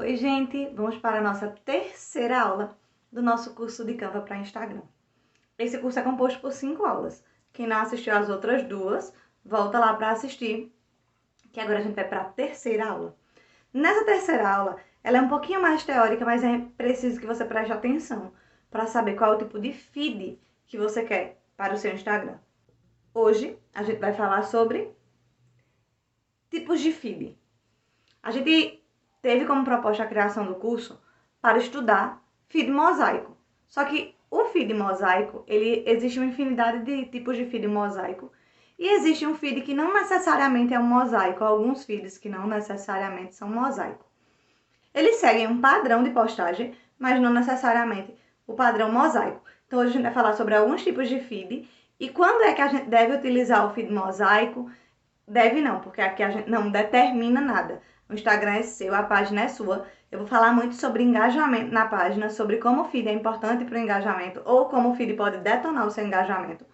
Oi, gente! Vamos para a nossa terceira aula do nosso curso de Canva para Instagram. Esse curso é composto por 5 aulas. Quem não assistiu às outras duas, volta lá para assistir, que agora a gente vai para a terceira aula. Nessa terceira aula, ela é um pouquinho mais teórica, mas é preciso que você preste atenção para saber qual é o tipo de feed que você quer para o seu Instagram. Hoje, a gente vai falar sobre tipos de feed. A gente teve como proposta a criação do curso para estudar feed mosaico. Só que o feed mosaico, existe uma infinidade de tipos de feed mosaico. E existe um feed que não necessariamente é um mosaico, alguns feeds que não necessariamente são mosaico. Eles seguem um padrão de postagem, mas não necessariamente o padrão mosaico. Então hoje a gente vai falar sobre alguns tipos de feed e quando é que a gente deve utilizar o feed mosaico. Deve não, porque aqui a gente não determina nada. O Instagram é seu, a página é sua. Eu vou falar muito sobre engajamento na página, sobre como o feed é importante para o engajamento ou como o feed pode detonar o seu engajamento.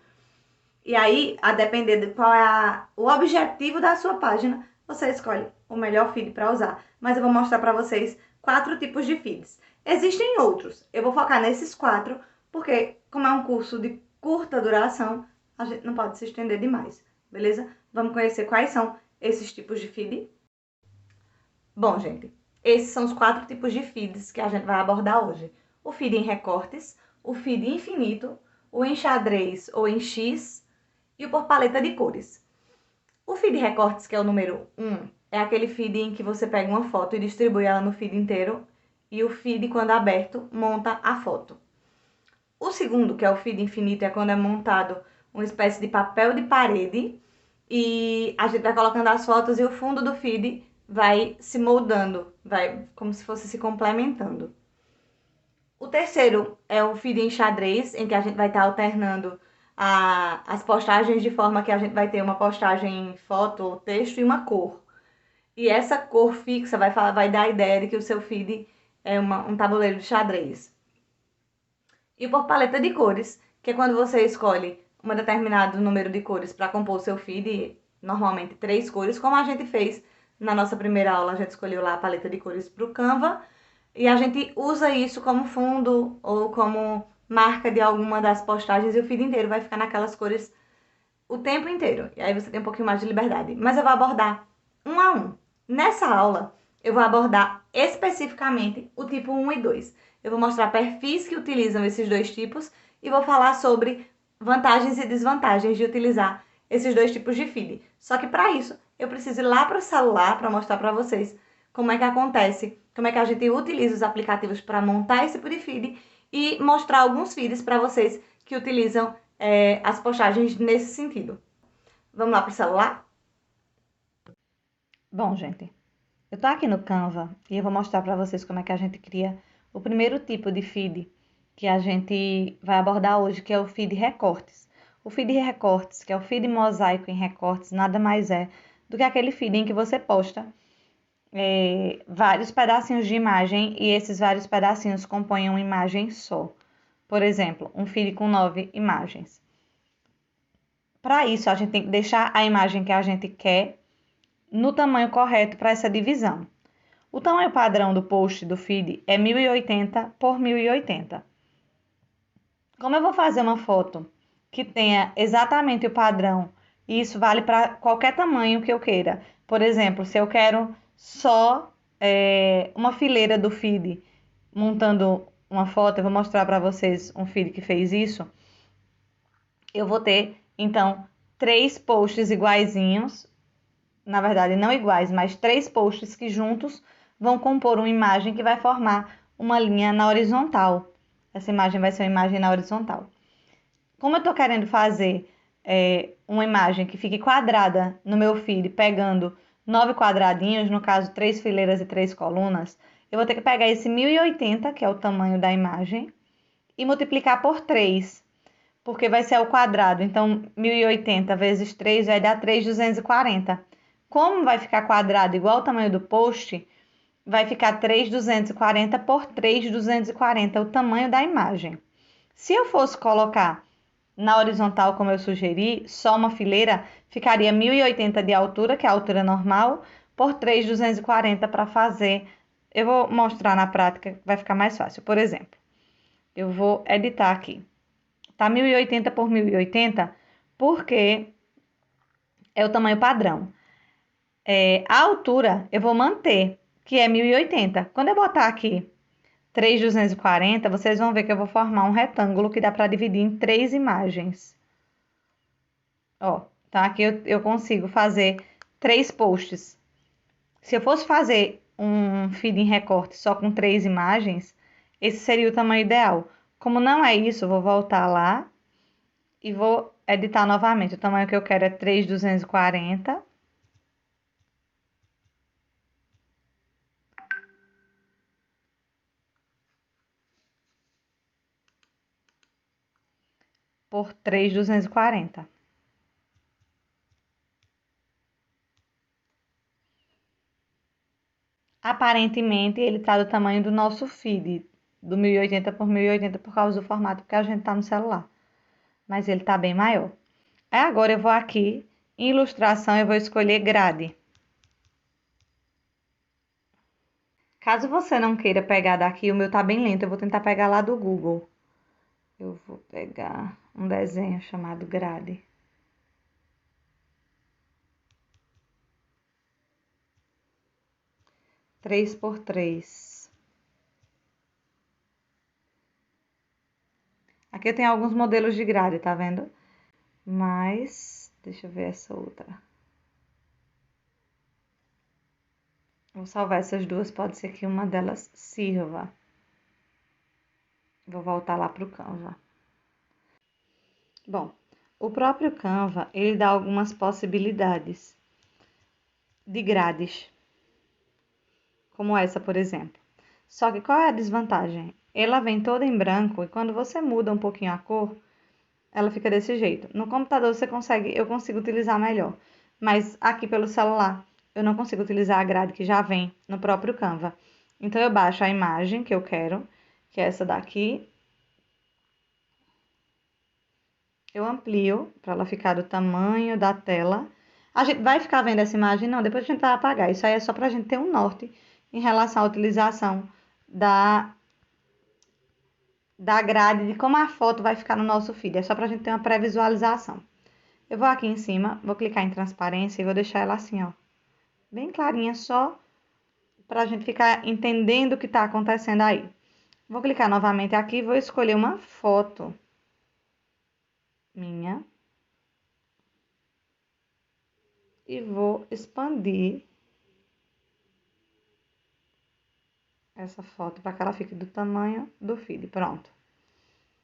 E aí, a depender de qual é o objetivo da sua página, você escolhe o melhor feed para usar. Mas eu vou mostrar para vocês 4 tipos de feeds. Existem outros, eu vou focar nesses 4, porque como é um curso de curta duração, a gente não pode se estender demais, beleza? Vamos conhecer quais são esses tipos de feed? Bom, gente, esses são os 4 tipos de feeds que a gente vai abordar hoje. O feed em recortes, o feed infinito, o em xadrez ou em X e o por paleta de cores. O feed recortes, que é o número 1, é aquele feed em que você pega uma foto e distribui ela no feed inteiro e o feed, quando aberto, monta a foto. O segundo, que é o feed infinito, é quando é montado uma espécie de papel de parede e a gente vai colocando as fotos e o fundo do feed vai se moldando, vai como se fosse se complementando. O terceiro é o feed em xadrez, em que a gente vai estar alternando as postagens de forma que a gente vai ter uma postagem em foto, texto e uma cor. E essa cor fixa vai dar a ideia de que o seu feed é um tabuleiro de xadrez. E por paleta de cores, que é quando você escolhe um determinado número de cores para compor o seu feed, normalmente 3 cores, como a gente fez na nossa primeira aula, a gente escolheu lá a paleta de cores para o Canva, e a gente usa isso como fundo ou como marca de alguma das postagens e o feed inteiro vai ficar naquelas cores o tempo inteiro. E aí você tem um pouquinho mais de liberdade. Mas eu vou abordar um a um. Nessa aula, eu vou abordar especificamente o tipo 1 e 2. Eu vou mostrar perfis que utilizam esses dois tipos e vou falar sobre vantagens e desvantagens de utilizar esses dois tipos de feed. Só que para isso, eu preciso ir lá para o celular para mostrar para vocês como é que acontece, como é que a gente utiliza os aplicativos para montar esse tipo de feed e mostrar alguns feeds para vocês que utilizam as postagens nesse sentido. Vamos lá para o celular? Bom, gente, eu tô aqui no Canva e eu vou mostrar para vocês como é que a gente cria o primeiro tipo de feed que a gente vai abordar hoje, que é o feed recortes. O feed recortes, que é o feed mosaico em recortes, nada mais é do que aquele feed em que você posta vários pedacinhos de imagem e esses vários pedacinhos compõem uma imagem só. Por exemplo, um feed com 9 imagens. Para isso, a gente tem que deixar a imagem que a gente quer no tamanho correto para essa divisão. O tamanho padrão do post do feed é 1080 por 1080. Como eu vou fazer uma foto que tenha exatamente o padrão, e isso vale para qualquer tamanho que eu queira. Por exemplo, se eu quero só uma fileira do feed montando uma foto, eu vou mostrar para vocês um feed que fez isso. Eu vou ter, então, 3 posts iguaizinhos, na verdade não iguais, mas 3 posts que juntos vão compor uma imagem que vai formar uma linha na horizontal. Essa imagem vai ser uma imagem na horizontal. Como eu estou querendo fazer uma imagem que fique quadrada no meu feed, pegando 9 quadradinhos, no caso 3 fileiras e 3 colunas, eu vou ter que pegar esse 1080, que é o tamanho da imagem, e multiplicar por 3, porque vai ser ao quadrado. Então, 1080 vezes 3 vai dar 3.240. Como vai ficar quadrado igual ao tamanho do post, vai ficar 3.240 por 3.240, o tamanho da imagem. Se eu fosse colocar na horizontal, como eu sugeri, só uma fileira, ficaria 1080 de altura, que é a altura normal, por 3.240 para fazer Eu vou mostrar na prática, vai ficar mais fácil. Por exemplo, eu vou editar aqui. Tá 1080 por 1080, porque é o tamanho padrão. A altura eu vou manter, que é 1080. Quando eu botar aqui 3.240, vocês vão ver que eu vou formar um retângulo que dá para dividir em 3 imagens. Ó, tá? Aqui eu consigo fazer 3 posts. Se eu fosse fazer um feed em recorte só com 3 imagens, esse seria o tamanho ideal. Como não é isso, eu vou voltar lá e vou editar novamente. O tamanho que eu quero é 3.240 por 3.240. Aparentemente, ele está do tamanho do nosso feed, do 1080 por 1080 por causa do formato que a gente está no celular. Mas ele está bem maior. Agora eu vou aqui, em ilustração, eu vou escolher grade. Caso você não queira pegar daqui, o meu tá bem lento, eu vou tentar pegar lá do Google. Eu vou pegar um desenho chamado grade. Três por 3. Aqui eu tenho alguns modelos de grade, tá vendo? Mas, deixa eu ver essa outra. Vou salvar essas duas, pode ser que uma delas sirva. Vou voltar lá pro Canva. Bom, o próprio Canva, ele dá algumas possibilidades de grades, como essa, por exemplo. Só que qual é a desvantagem? Ela vem toda em branco e quando você muda um pouquinho a cor, ela fica desse jeito. No computador eu consigo utilizar melhor, mas aqui pelo celular eu não consigo utilizar a grade que já vem no próprio Canva. Então eu baixo a imagem que eu quero, que é essa daqui. Eu amplio para ela ficar do tamanho da tela. A gente vai ficar vendo essa imagem? Não, depois a gente vai apagar. Isso aí é só para a gente ter um norte em relação à utilização da grade, de como a foto vai ficar no nosso feed. É só para a gente ter uma pré-visualização. Eu vou aqui em cima, vou clicar em transparência e vou deixar ela assim, ó. Bem clarinha, só para a gente ficar entendendo o que está acontecendo aí. Vou clicar novamente aqui e vou escolher uma foto minha. E vou expandir essa foto para que ela fique do tamanho do feed. Pronto.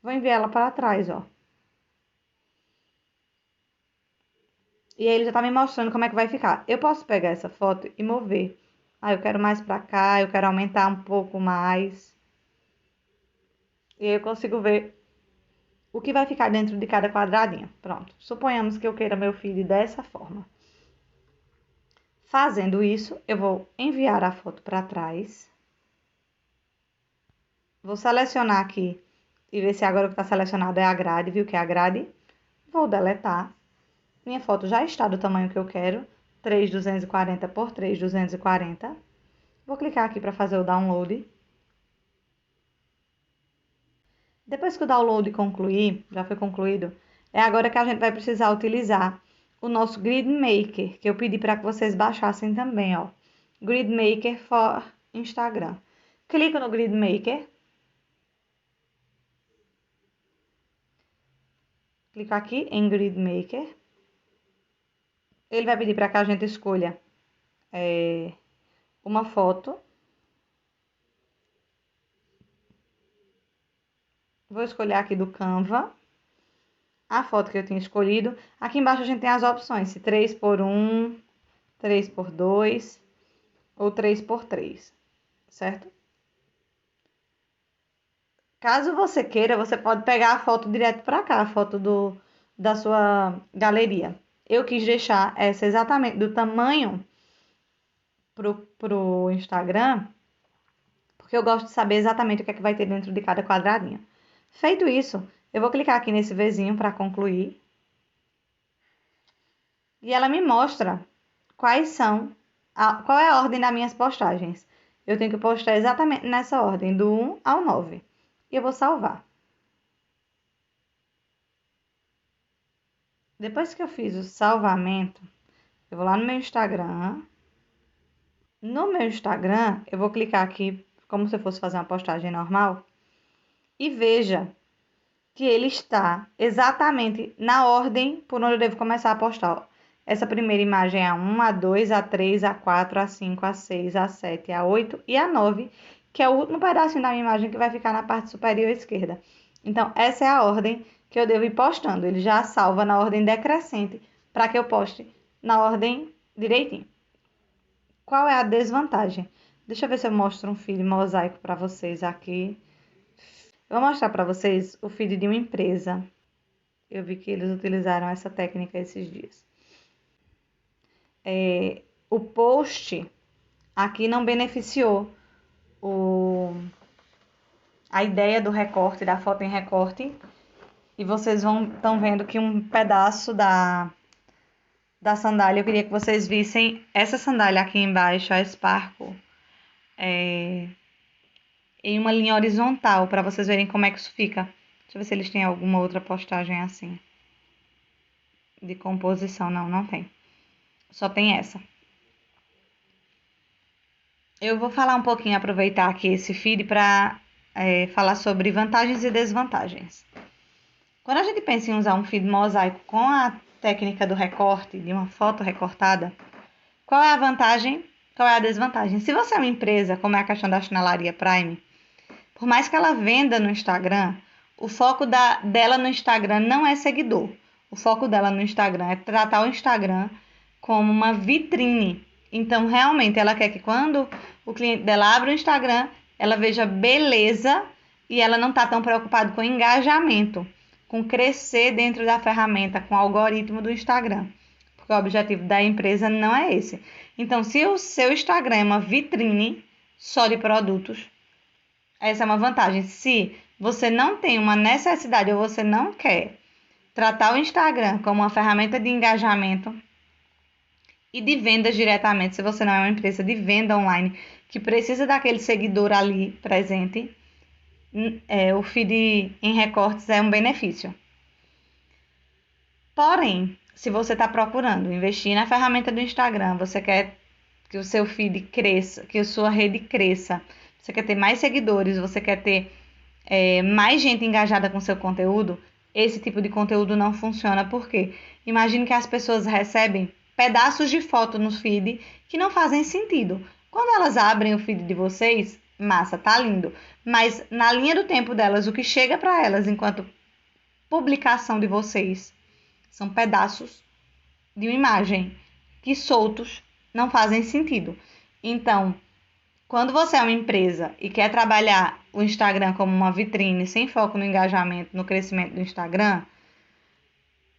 Vou enviar ela para trás, ó. E aí ele já tá me mostrando como é que vai ficar. Eu posso pegar essa foto e mover. Ah, eu quero mais para cá, eu quero aumentar um pouco mais. E aí eu consigo ver o que vai ficar dentro de cada quadradinho. Pronto. Suponhamos que eu queira meu feed dessa forma. Fazendo isso, eu vou enviar a foto para trás. Vou selecionar aqui e ver se agora o que está selecionado é a grade, viu que é a grade? Vou deletar. Minha foto já está do tamanho que eu quero, 3.240 por 3.240. Vou clicar aqui para fazer o download. Depois que o download concluir, já foi concluído, é agora que a gente vai precisar utilizar o nosso Grid Maker, que eu pedi para que vocês baixassem também, ó. Grid Maker for Instagram. Clico no Grid Maker. Clico aqui em Grid Maker. Ele vai pedir para que a gente escolha uma foto. Vou escolher aqui do Canva a foto que eu tinha escolhido. Aqui embaixo a gente tem as opções, se 3x1, 3x2 ou 3x3, certo? Caso você queira, você pode pegar a foto direto para cá, a foto da sua galeria. Eu quis deixar essa exatamente do tamanho pro Instagram, porque eu gosto de saber exatamente o que é que vai ter dentro de cada quadradinho. Feito isso, eu vou clicar aqui nesse Vzinho para concluir. E ela me mostra qual é a ordem das minhas postagens. Eu tenho que postar exatamente nessa ordem, do 1 ao 9. E eu vou salvar. Depois que eu fiz o salvamento, eu vou lá no meu Instagram. No meu Instagram, eu vou clicar aqui, como se eu fosse fazer uma postagem normal, e veja que ele está exatamente na ordem por onde eu devo começar a postar. Essa primeira imagem é a 1, a 2, a 3, a 4, a 5, a 6, a 7, a 8 e a 9, que é o último pedacinho da minha imagem que vai ficar na parte superior esquerda. Então, essa é a ordem que eu devo ir postando. Ele já salva na ordem decrescente para que eu poste na ordem direitinho. Qual é a desvantagem? Deixa eu ver se eu mostro um feed mosaico para vocês aqui. Eu vou mostrar para vocês o feed de uma empresa. Eu vi que eles utilizaram essa técnica esses dias. O post aqui não beneficiou a ideia do recorte, da foto em recorte. E vocês estão vendo que um pedaço da sandália, eu queria que vocês vissem essa sandália aqui embaixo, a Sparkle, em uma linha horizontal, para vocês verem como é que isso fica. Deixa eu ver se eles têm alguma outra postagem assim. De composição, não tem. Só tem essa. Eu vou falar um pouquinho, aproveitar aqui esse feed para falar sobre vantagens e desvantagens. Quando a gente pensa em usar um feed mosaico com a técnica do recorte, de uma foto recortada, qual é a vantagem? Qual é a desvantagem? Se você é uma empresa, como é a questão da Chinelaria Prime, por mais que ela venda no Instagram, o foco dela no Instagram não é seguidor. O foco dela no Instagram é tratar o Instagram como uma vitrine. Então, realmente, ela quer que quando o cliente dela abre o Instagram, ela veja beleza e ela não está tão preocupada com engajamento, com crescer dentro da ferramenta, com o algoritmo do Instagram. Porque o objetivo da empresa não é esse. Então, se o seu Instagram é uma vitrine só de produtos, essa é uma vantagem. Se você não tem uma necessidade ou você não quer tratar o Instagram como uma ferramenta de engajamento e de vendas diretamente, se você não é uma empresa de venda online que precisa daquele seguidor ali presente, o feed em recortes é um benefício. Porém, se você está procurando investir na ferramenta do Instagram, você quer que o seu feed cresça, que a sua rede cresça, você quer ter mais seguidores, você quer ter mais gente engajada com seu conteúdo, esse tipo de conteúdo não funciona. Por quê? Imagine que as pessoas recebem pedaços de foto no feed que não fazem sentido. Quando elas abrem o feed de vocês, massa, tá lindo. Mas na linha do tempo delas, o que chega para elas enquanto publicação de vocês são pedaços de uma imagem que soltos não fazem sentido. Então, quando você é uma empresa e quer trabalhar o Instagram como uma vitrine, sem foco no engajamento, no crescimento do Instagram,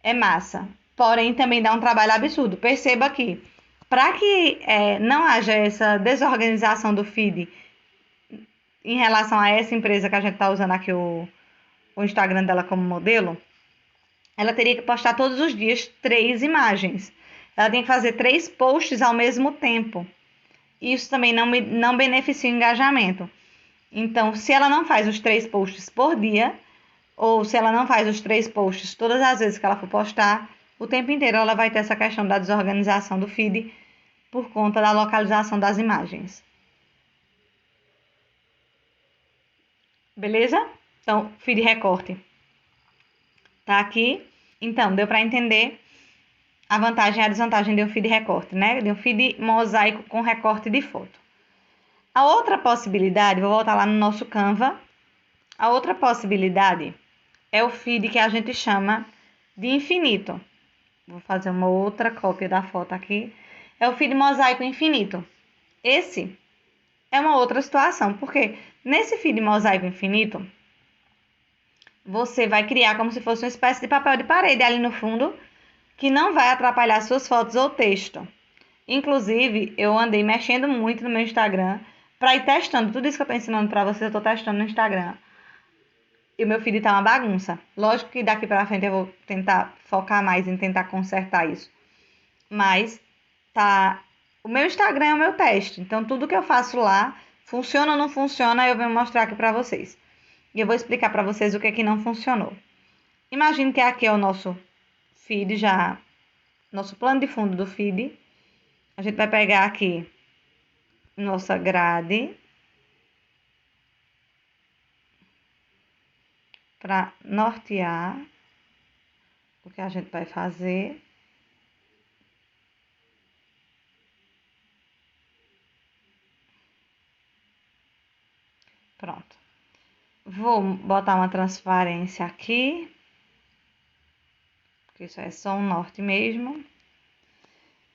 é massa. Porém, também dá um trabalho absurdo. Perceba que, para que não haja essa desorganização do feed em relação a essa empresa que a gente está usando aqui o Instagram dela como modelo, ela teria que postar todos os dias 3 imagens. Ela tem que fazer 3 posts ao mesmo tempo. Isso também não beneficia o engajamento. Então, se ela não faz os 3 posts por dia, ou se ela não faz os 3 posts todas as vezes que ela for postar, o tempo inteiro ela vai ter essa questão da desorganização do feed por conta da localização das imagens. Beleza? Então, feed recorte tá aqui. Então, deu para entender a vantagem e a desvantagem de um feed recorte, né? De um feed mosaico com recorte de foto. A outra possibilidade, vou voltar lá no nosso Canva. A outra possibilidade é o feed que a gente chama de infinito. Vou fazer uma outra cópia da foto aqui. É o feed mosaico infinito. Esse é uma outra situação, porque nesse feed mosaico infinito, você vai criar como se fosse uma espécie de papel de parede ali no fundo, que não vai atrapalhar suas fotos ou texto. Inclusive, eu andei mexendo muito no meu Instagram para ir testando. Tudo isso que eu tô ensinando para vocês, eu tô testando no Instagram. E o meu feed tá uma bagunça. Lógico que daqui para frente eu vou tentar focar mais em tentar consertar isso. Mas o meu Instagram é o meu teste. Então, tudo que eu faço lá Funciona ou não funciona, eu venho mostrar aqui para vocês. E eu vou explicar para vocês o que é que não funcionou. Imagine que aqui é o nosso feed, já nosso plano de fundo do feed. A gente vai pegar aqui nossa grade para nortear o que a gente vai fazer. Pronto. Vou botar uma transparência aqui, porque isso é só um norte mesmo.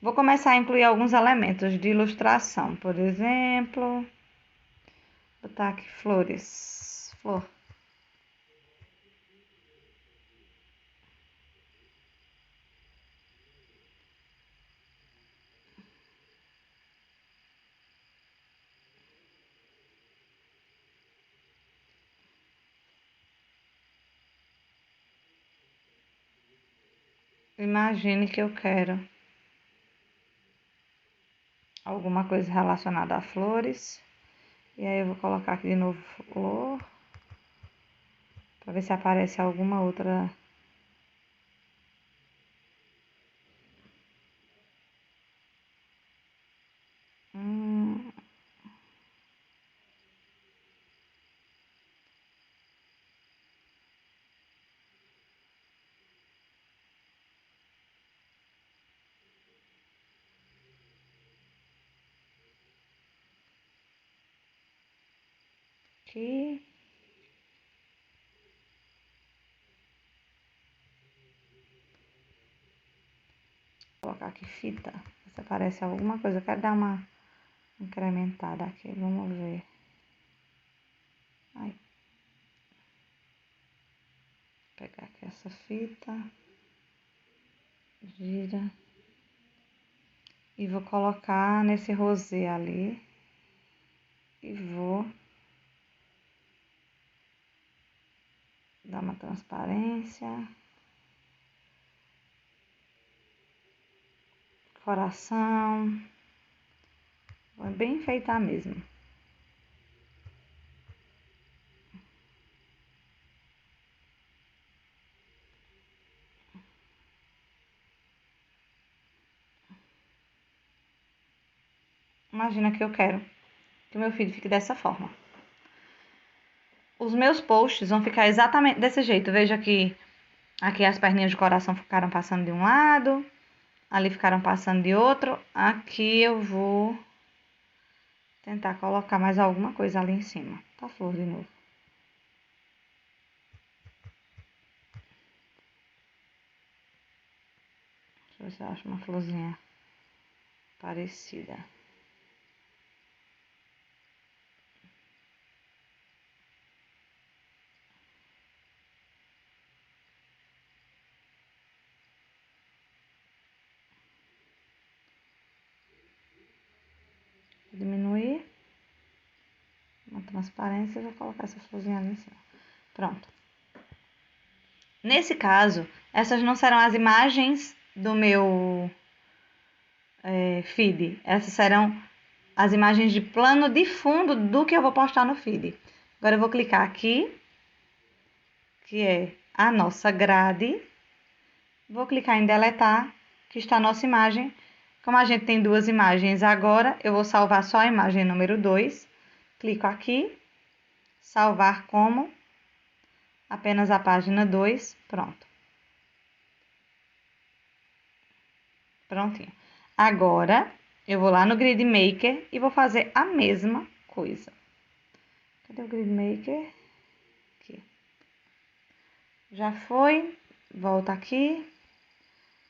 Vou começar a incluir alguns elementos de ilustração, por exemplo, botar aqui flores, flor. Imagine que eu quero alguma coisa relacionada a flores. E aí eu vou colocar aqui de novo flor, para ver se aparece alguma outra. Hum, aqui. Vou colocar aqui fita, se aparece alguma coisa. Eu quero dar uma incrementada aqui, vamos ver. Ai. Vou pegar aqui essa fita, gira. E vou colocar nesse rosé ali. E vou dar uma transparência. Coração. Vou bem enfeitar mesmo. Imagina que eu quero que o meu feed fique dessa forma. Os meus posts vão ficar exatamente desse jeito. Veja que aqui as perninhas de coração ficaram passando de um lado, ali ficaram passando de outro. Aqui eu vou tentar colocar mais alguma coisa ali em cima. Tá flor de novo. Deixa eu ver se eu acho uma florzinha parecida. Diminuir uma transparência e vou colocar essa florzinha ali em cima. Pronto. Nesse caso, essas não serão as imagens do meu feed. Essas serão as imagens de plano de fundo do que eu vou postar no feed. Agora eu vou clicar aqui, que é a nossa grade. Vou clicar em deletar, que está a nossa imagem. Como a gente tem duas imagens agora, eu vou salvar só a imagem número 2. Clico aqui, salvar como, apenas a página 2, pronto. Prontinho. Agora, eu vou lá no Grid Maker e vou fazer a mesma coisa. Cadê o Grid Maker? Aqui. Já foi. Volta aqui.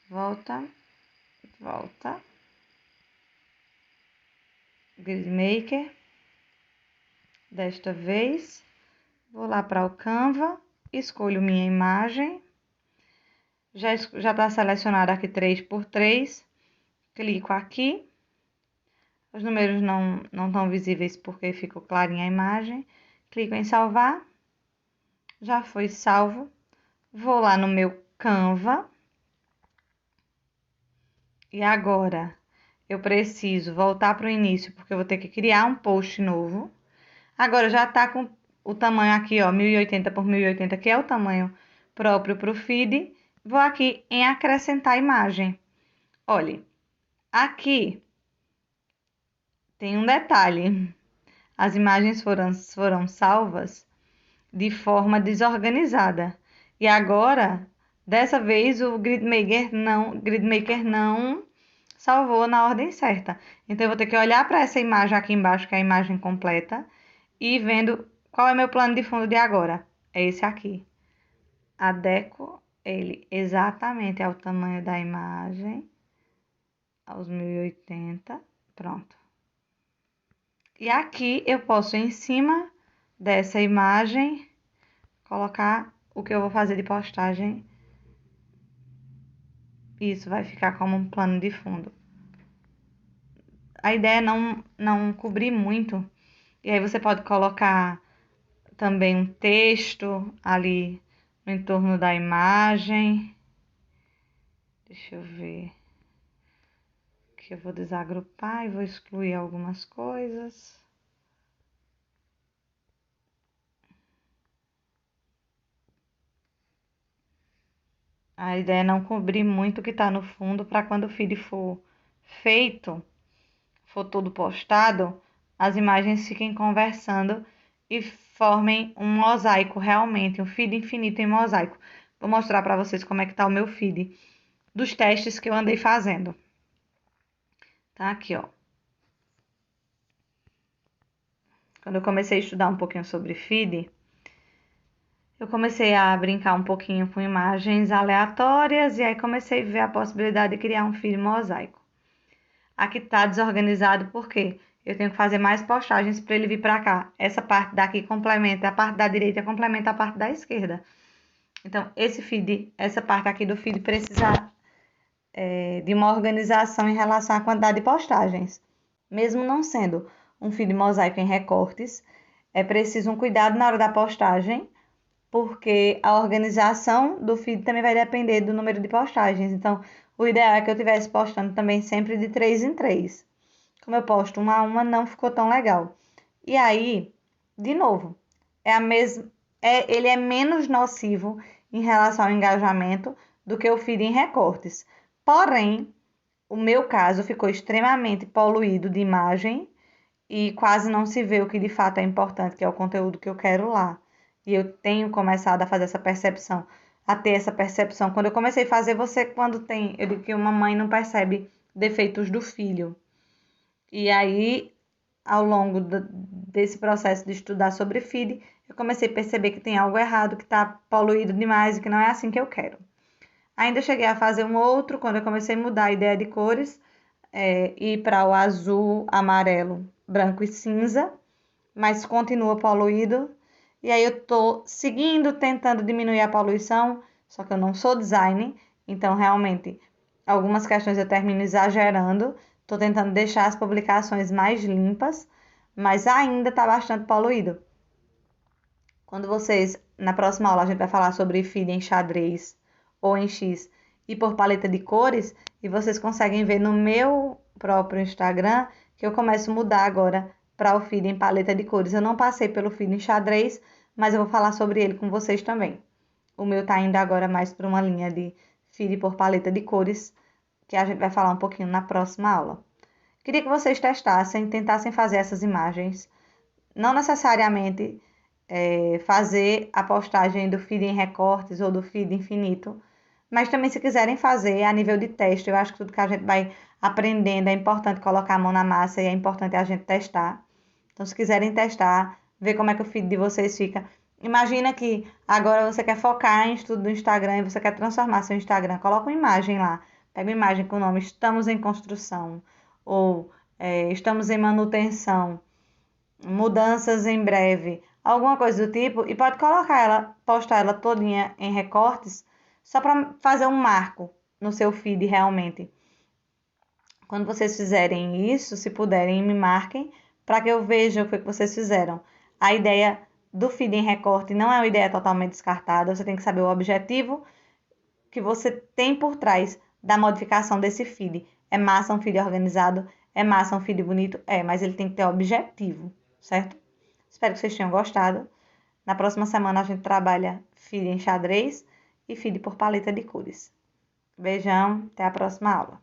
Volta. Volta. Grid Maker. Desta vez, vou lá para o Canva. Escolho minha imagem. Já está selecionado aqui 3x3. Clico aqui. Os números não estão visíveis porque ficou clarinha a imagem. Clico em salvar. Já foi salvo. Vou lá no meu Canva. E agora eu preciso voltar para o início, porque eu vou ter que criar um post novo. Agora já está com o tamanho aqui, ó, 1080 por 1080, que é o tamanho próprio para o feed. Vou aqui em acrescentar imagem. Olhe, aqui tem um detalhe. As imagens foram salvas de forma desorganizada. E agora, dessa vez, o GridMaker não salvou na ordem certa. Então, eu vou ter que olhar para essa imagem aqui embaixo, que é a imagem completa, e vendo qual é meu plano de fundo de agora. É esse aqui. Adequo ele exatamente ao tamanho da imagem, aos 1080. Pronto. E aqui eu posso, em cima dessa imagem, colocar o que eu vou fazer de postagem. Isso vai ficar como um plano de fundo. A ideia é não cobrir muito. E aí você pode colocar também um texto ali no entorno da imagem. Deixa eu ver. Aqui eu vou desagrupar e vou excluir algumas coisas. A ideia é não cobrir muito o que está no fundo, para quando o feed for feito, for todo postado, as imagens fiquem conversando e formem um mosaico realmente, um feed infinito em mosaico. Vou mostrar para vocês como é que tá o meu feed dos testes que eu andei fazendo. Tá aqui, ó. Quando eu comecei a estudar um pouquinho sobre feed, eu comecei a brincar um pouquinho com imagens aleatórias e aí comecei a ver a possibilidade de criar um feed mosaico. Aqui tá desorganizado porque eu tenho que fazer mais postagens para ele vir para cá. Essa parte daqui complementa, a parte da direita complementa a parte da esquerda. Então, esse feed, essa parte aqui do feed precisa de uma organização em relação à quantidade de postagens. Mesmo não sendo um feed mosaico em recortes, é preciso um cuidado na hora da postagem, porque a organização do feed também vai depender do número de postagens. Então, o ideal é que eu estivesse postando também sempre de 3 em 3. Como eu posto uma a uma, não ficou tão legal. E aí, de novo, ele é menos nocivo em relação ao engajamento do que o feed em recortes. Porém, o meu caso ficou extremamente poluído de imagem e quase não se vê o que de fato é importante, que é o conteúdo que eu quero lá. E eu tenho começado a fazer essa percepção, a ter essa percepção. Quando eu comecei a fazer, eu digo que uma mãe não percebe defeitos do filho. E aí, ao longo desse processo de estudar sobre feed, eu comecei a perceber que tem algo errado, que está poluído demais e que não é assim que eu quero. Ainda cheguei a fazer um outro, quando eu comecei a mudar a ideia de cores, ir para o azul, amarelo, branco e cinza, mas continua poluído. E aí eu tô seguindo, tentando diminuir a poluição, só que eu não sou designer, então realmente algumas questões eu termino exagerando. Tô tentando deixar as publicações mais limpas, mas ainda tá bastante poluído. Quando na próxima aula, a gente vai falar sobre feed em xadrez ou em X e por paleta de cores, e vocês conseguem ver no meu próprio Instagram que eu começo a mudar agora para o feed em paleta de cores. Eu não passei pelo feed em xadrez, mas eu vou falar sobre ele com vocês também. O meu tá indo agora mais para uma linha de feed por paleta de cores, que a gente vai falar um pouquinho na próxima aula. Queria que vocês testassem, tentassem fazer essas imagens. Não necessariamente fazer a postagem do feed em recortes ou do feed infinito, mas também se quiserem fazer a nível de teste, eu acho que tudo que a gente vai aprendendo é importante colocar a mão na massa e é importante a gente testar. Então, se quiserem testar, ver como é que o feed de vocês fica. Imagina que agora você quer focar em estudo do Instagram e você quer transformar seu Instagram. Coloca uma imagem lá. Pega uma imagem com o nome Estamos em Construção ou Estamos em Manutenção, Mudanças em Breve, alguma coisa do tipo, e pode postar ela todinha em recortes, só para fazer um marco no seu feed realmente. Quando vocês fizerem isso, se puderem, me marquem para que eu veja o que vocês fizeram. A ideia do feed em recorte não é uma ideia totalmente descartada, você tem que saber o objetivo que você tem por trás da modificação desse feed. É massa um feed organizado? É massa um feed bonito? É, mas ele tem que ter objetivo, certo? Espero que vocês tenham gostado. Na próxima semana a gente trabalha feed em xadrez e feed por paleta de cores. Beijão, até a próxima aula.